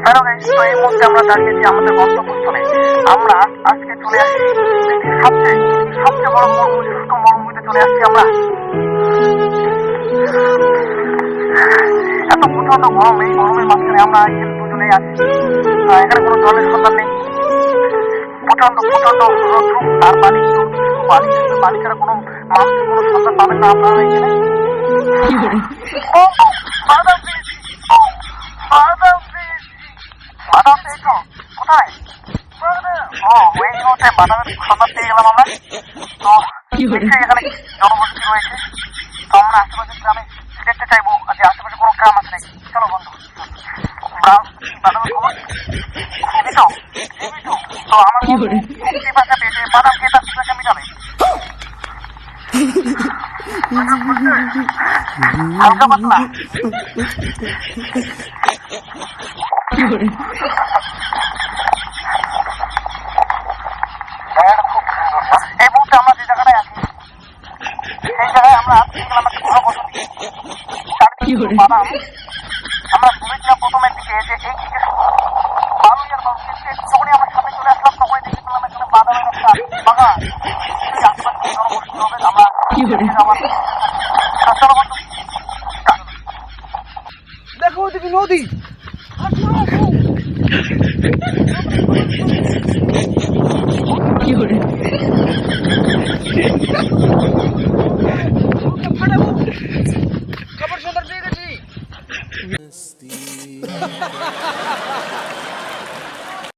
Hello guys, তো এই মুহূর্তে আমরা দাঁড়িয়েছি আমাদের গন্তব্যস্থলে। আমরা আজকে চলে আসছি সবচেয়ে বড় মরুভূমি, শুষ্ক মরুভূমিতে চলে আসছি আমরা। এত প্রচন্ড গরম, এই গরমের মাঝখানে আমরা এখানে দুজনেই আছি। এখানে কোনো জলের সন্ধান নেই, প্রচন্ড রৌদ্র আর পানি ছাড়া কোনো মানুষের কোনো সন্ধান পাবেন না আপনারা এখানে। বাদাম পেয়েছো কোথায়? এই মুহূর্তে বাদামের সন্ধান পেয়ে গেলাম আমরা। তো এখানে জনবসতি রয়েছে, তো আমরা আশেপাশের গ্রামে দেখতে চাইবো যে আশেপাশে কোনো গ্রাম আছে নাকি। চলো বন্ধু, বাদামের খবর জীবিত। তো আমার পিপাসা পেয়েছে, বাদাম খেয়ে তার পিপাসা মিটাবে। হালকা পাতলা জায়গাটা খুব সুন্দর। এই মুহূর্তে আমরা যে জায়গাটায় আছি সেই জায়গায় আমরা দেখলাম একটা ঘর বসতি, বাদাম। আমরা ভেবেছিলাম প্রথমের দিকে যে এই দিকে বালু আর বালু, যখনই আমরা সামনে চলে আসলাম তখনই দেখেছিলাম এখানে বাদামের একটা বাগান। আশেপাশে জনবসতি হবে, আমরা দেখো ওদিকে নদী। খবর সদর পেয়ে গেছি।